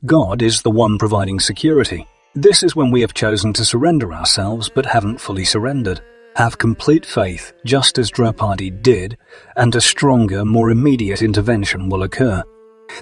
God is the one providing security. This is when we have chosen to surrender ourselves but haven't fully surrendered. Have complete faith, just as Draupadi did, and a stronger, more immediate intervention will occur.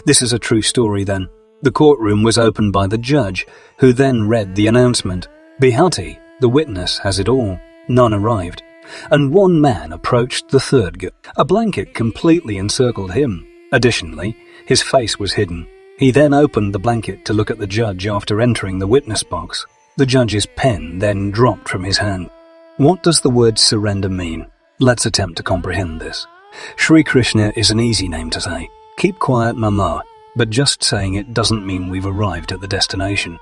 This is a true story then. The courtroom was opened by the judge, who then read the announcement. Bihati, the witness, has it all. None arrived. And one man approached the third guy. A blanket completely encircled him. Additionally, his face was hidden. He then opened the blanket to look at the judge after entering the witness box. The judge's pen then dropped from his hand. What does the word surrender mean? Let's attempt to comprehend this. Sri Krishna is an easy name to say. Keep quiet, Mama. But just saying it doesn't mean we've arrived at the destination.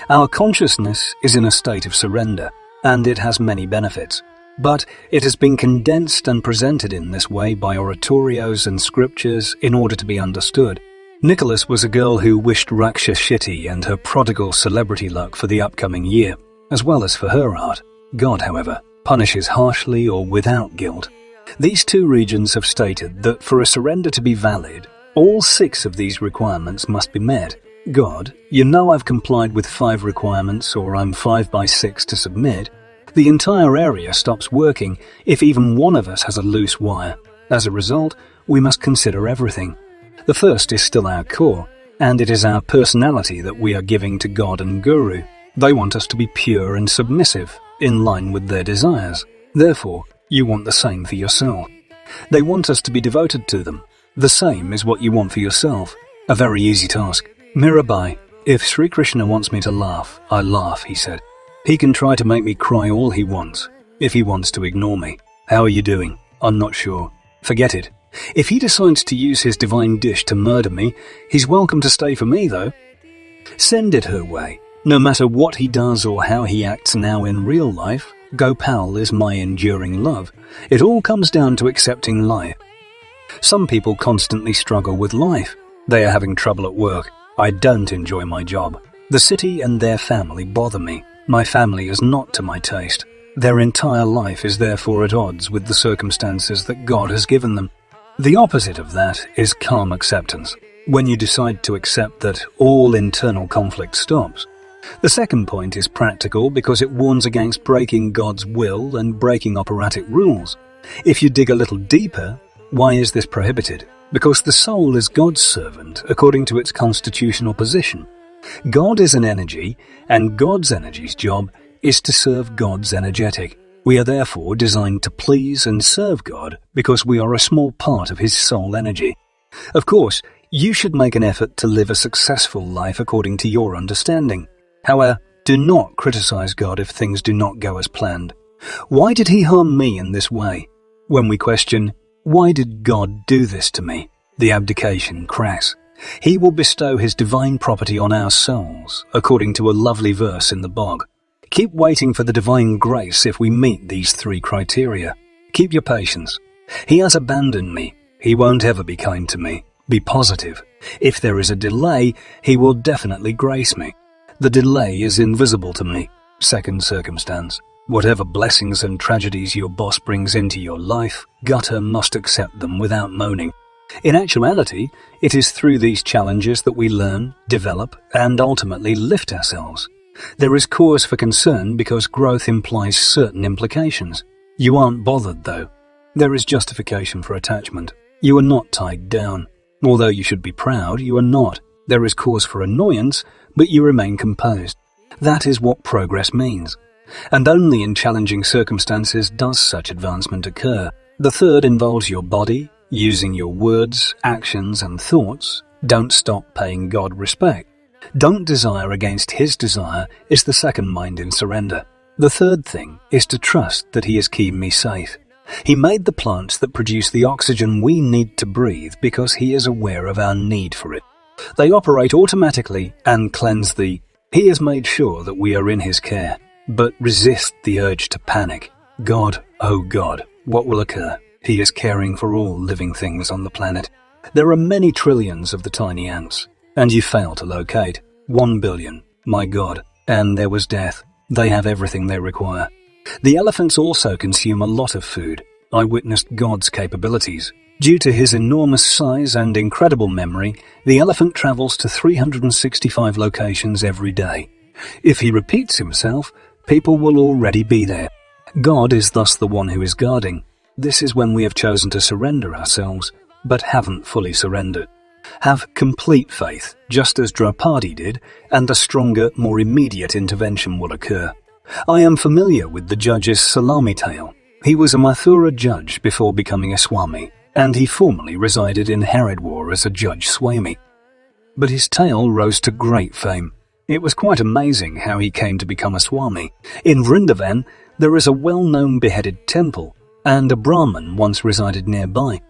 Our consciousness is in a state of surrender, and it has many benefits. But it has been condensed and presented in this way by oratorios and scriptures in order to be understood. Nicholas was a girl who wished Raksha Shitty and her prodigal celebrity luck for the upcoming year, as well as for her art. God, however, punishes harshly or without guilt. These two regions have stated that for a surrender to be valid, all 6 of these requirements must be met. God, you know I've complied with 5 requirements, or I'm 5 by 6 to submit. The entire area stops working if even one of us has a loose wire. As a result, we must consider everything. The first is still our core, and it is our personality that we are giving to God and Guru. They want us to be pure and submissive, in line with their desires. Therefore, you want the same for yourself. They want us to be devoted to them. The same is what you want for yourself. A very easy task. Mirabai, if Sri Krishna wants me to laugh, I laugh, he said. He can try to make me cry all he wants, if he wants to ignore me. How are you doing? I'm not sure. Forget it. If he decides to use his divine dish to murder me, he's welcome to stay for me, though. Send it her way. No matter what he does or how he acts now in real life, Gopal is my enduring love. It all comes down to accepting life. Some people constantly struggle with life. They are having trouble at work. I don't enjoy my job. The city and their family bother me. My family is not to my taste. Their entire life is therefore at odds with the circumstances that God has given them. The opposite of that is calm acceptance, when you decide to accept that all internal conflict stops. The second point is practical because it warns against breaking God's will and breaking operatic rules. If you dig a little deeper, why is this prohibited? Because the soul is God's servant according to its constitutional position. God is an energy, and God's energy's job is to serve God's energetic. We are therefore designed to please and serve God because we are a small part of His soul energy. Of course, you should make an effort to live a successful life according to your understanding. However, do not criticize God if things do not go as planned. Why did He harm me in this way? When we question, why did God do this to me? The abdication cracks. He will bestow His divine property on our souls, according to a lovely verse in the Bog. Keep waiting for the divine grace if we meet these 3 criteria. Keep your patience. He has abandoned me. He won't ever be kind to me. Be positive. If there is a delay, He will definitely grace me. The delay is invisible to me. Second circumstance. Whatever blessings and tragedies your boss brings into your life, Gutter must accept them without moaning. In actuality, it is through these challenges that we learn, develop, and ultimately lift ourselves. There is cause for concern because growth implies certain implications. You aren't bothered, though. There is justification for attachment. You are not tied down. Although you should be proud, you are not. There is cause for annoyance, but you remain composed. That is what progress means. And only in challenging circumstances does such advancement occur. The third involves your body, using your words, actions, and thoughts. Don't stop paying God respect. Don't desire against His desire is the second mind in surrender. The third thing is to trust that He is keeping me safe. He made the plants that produce the oxygen we need to breathe because He is aware of our need for it. They operate automatically and cleanse He has made sure that we are in His care. But resist the urge to panic. God, oh God, what will occur? He is caring for all living things on the planet. There are many trillions of the tiny ants, and you fail to locate. 1 billion, my God, and there was death. They have everything they require. The elephants also consume a lot of food. I witnessed God's capabilities. Due to his enormous size and incredible memory, the elephant travels to 365 locations every day. If he repeats himself, people will already be there. God is thus the one who is guarding. This is when we have chosen to surrender ourselves, but haven't fully surrendered. Have complete faith, just as Draupadi did, and a stronger, more immediate intervention will occur. I am familiar with the judge's salami tale. He was a Mathura judge before becoming a Swami, and he formerly resided in Haridwar as a Judge Swami. But his tale rose to great fame. It was quite amazing how he came to become a Swami. In Vrindavan, there is a well-known beheaded temple, and a Brahmin once resided nearby.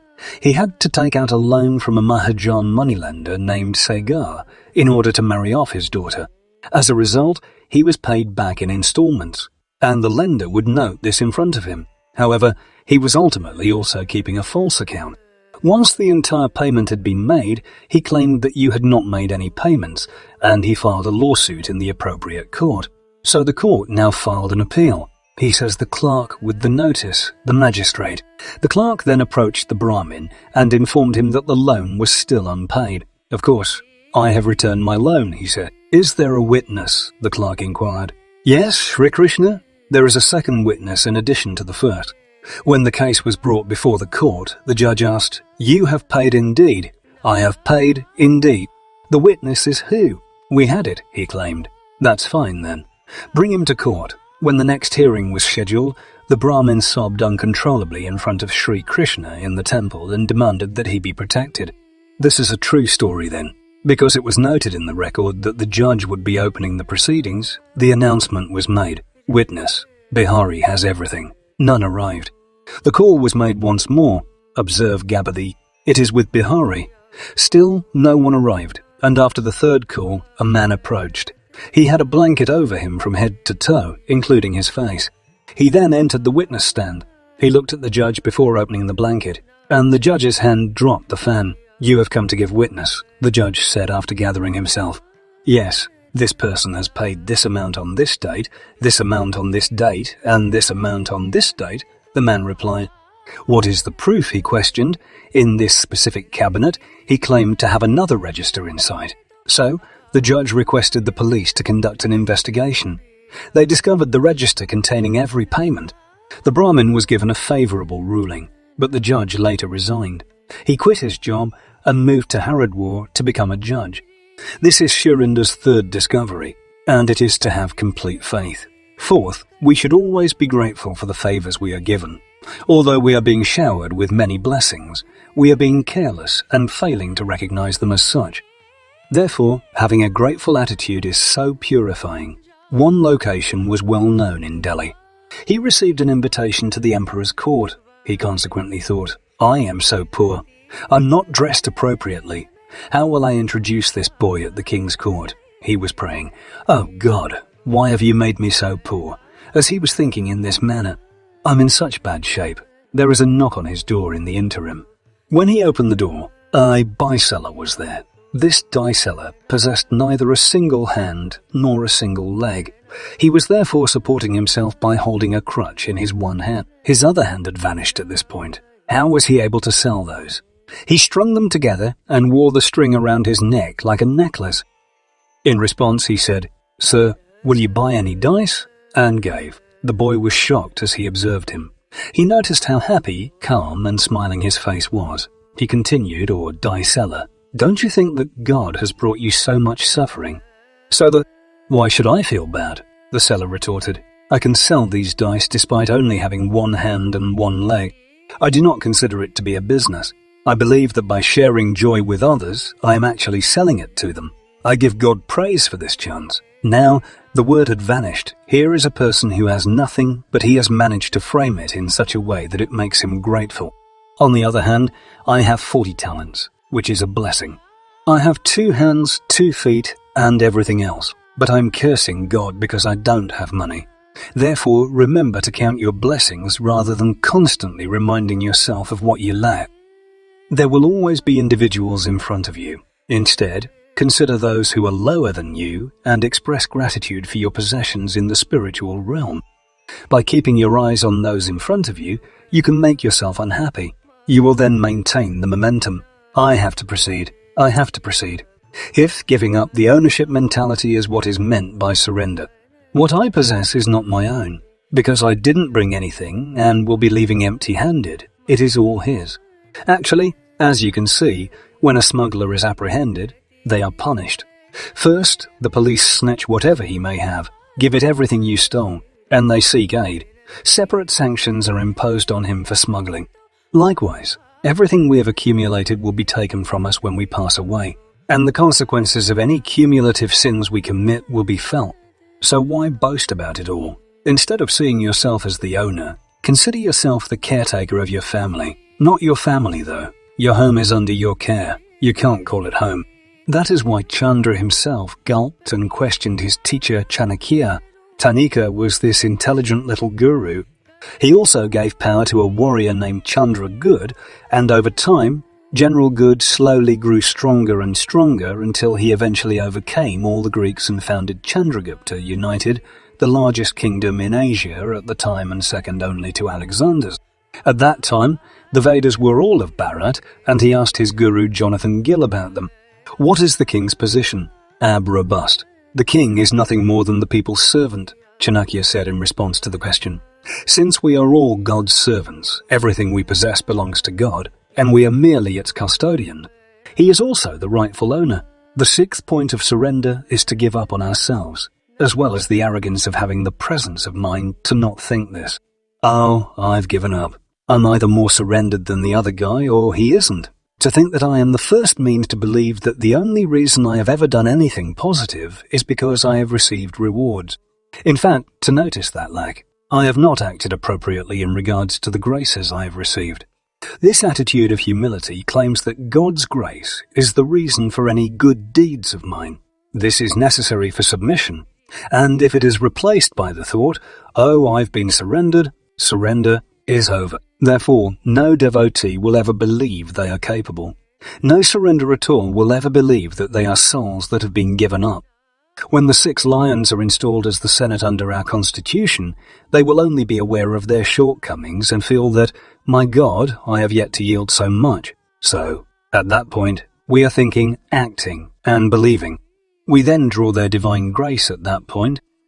He had to take out a loan from a Mahajan moneylender named Segar in order to marry off his daughter. As a result, he was paid back in installments, and the lender would note this in front of him. However, he was ultimately also keeping a false account. Once the entire payment had been made, he claimed that you had not made any payments, and he filed a lawsuit in the appropriate court. So the court now filed an appeal. He says the clerk with the notice, the magistrate. The clerk then approached the Brahmin and informed him that the loan was still unpaid. Of course, I have returned my loan, he said. Is there a witness? The clerk inquired. Yes, Sri Krishna. There is a second witness in addition to the first. When the case was brought before the court, the judge asked, You have paid indeed. I have paid indeed. The witness is who? We had it, he claimed. That's fine then. Bring him to court. When the next hearing was scheduled, the Brahmin sobbed uncontrollably in front of Sri Krishna in the temple and demanded that he be protected. This is a true story then. Because it was noted in the record that the judge would be opening the proceedings, the announcement was made. Witness, Bihari has everything. None arrived. The call was made once more. Observe Gabadi. It is with Bihari. Still, no one arrived, and after the third call, a man approached. He had a blanket over him from head to toe, including his face. He then entered the witness stand. He looked at the judge before opening the blanket, and the judge's hand dropped the fan. You have come to give witness, the judge said after gathering himself. Yes, this person has paid this amount on this date, this amount on this date, and this amount on this date, the man replied. What is the proof, he questioned. In this specific cabinet, he claimed to have another register inside. So, the judge requested the police to conduct an investigation. They discovered the register containing every payment. The Brahmin was given a favourable ruling, but the judge later resigned. He quit his job and moved to Haridwar to become a judge. This is Shurinda's third discovery, and it is to have complete faith. Fourth, we should always be grateful for the favours we are given. Although we are being showered with many blessings, we are being careless and failing to recognise them as such. Therefore, having a grateful attitude is so purifying. One location was well known in Delhi. He received an invitation to the emperor's court. He consequently thought, I am so poor. I'm not dressed appropriately. How will I introduce this boy at the king's court? He was praying, Oh God, why have you made me so poor? As he was thinking in this manner, I'm in such bad shape. There is a knock on his door in the interim. When he opened the door, a buy-seller was there. This dye-seller possessed neither a single hand nor a single leg. He was therefore supporting himself by holding a crutch in his one hand. His other hand had vanished at this point. How was he able to sell those? He strung them together and wore the string around his neck like a necklace. In response, he said, Sir, will you buy any dice? And gave. The boy was shocked as he observed him. He noticed how happy, calm, and smiling his face was. He continued, or dye-seller, Don't you think that God has brought you so much suffering? Why should I feel bad? The seller retorted. I can sell these dice despite only having one hand and one leg. I do not consider it to be a business. I believe that by sharing joy with others, I am actually selling it to them. I give God praise for this chance. Now, the word had vanished. Here is a person who has nothing, but he has managed to frame it in such a way that it makes him grateful. On the other hand, I have 40 talents, which is a blessing. I have 2 hands, 2 feet, and everything else, but I'm cursing God because I don't have money. Therefore, remember to count your blessings rather than constantly reminding yourself of what you lack. There will always be individuals in front of you. Instead, consider those who are lower than you and express gratitude for your possessions in the spiritual realm. By keeping your eyes on those in front of you, you can make yourself unhappy. You will then maintain the momentum. I have to proceed. I have to proceed. If giving up the ownership mentality is what is meant by surrender, what I possess is not my own. Because I didn't bring anything and will be leaving empty-handed, it is all his. Actually, as you can see, when a smuggler is apprehended, they are punished. First, the police snatch whatever he may have, give it everything you stole, and they seek aid. Separate sanctions are imposed on him for smuggling. Likewise, everything we have accumulated will be taken from us when we pass away, and the consequences of any cumulative sins we commit will be felt. So why boast about it all? Instead of seeing yourself as the owner, consider yourself the caretaker of your family. Not your family, though. Your home is under your care. You can't call it home. That is why Chandra himself gulped and questioned his teacher Chanakya. Tanika was this intelligent little guru. He also gave power to a warrior named Chandragud, and over time, General Good slowly grew stronger and stronger until he eventually overcame all the Greeks and founded Chandragupta United, the largest kingdom in Asia at the time and second only to Alexander's. At that time, the Vedas were all of Bharat, and he asked his guru Jonathan Gill about them. What is the king's position? Ab-robust. The king is nothing more than the people's servant, Chanakya said in response to the question. Since we are all God's servants, everything we possess belongs to God, and we are merely its custodian. He is also the rightful owner. The sixth point of surrender is to give up on ourselves, as well as the arrogance of having the presence of mind to not think this. Oh, I've given up. I'm either more surrendered than the other guy, or he isn't. To think that I am the first means to believe that the only reason I have ever done anything positive is because I have received rewards. In fact, to notice that lack, I have not acted appropriately in regards to the graces I have received. This attitude of humility claims that God's grace is the reason for any good deeds of mine. This is necessary for submission, and if it is replaced by the thought, oh, I've been surrendered, surrender is over. Therefore, no devotee will ever believe they are capable. No surrender at all will ever believe that they are souls that have been given up. When the 6 lions are installed as the Senate under our Constitution, they will only be aware of their shortcomings and feel that, my God, I have yet to yield so much. So, at that point, we are thinking, acting, and believing. We then draw their divine grace at that point,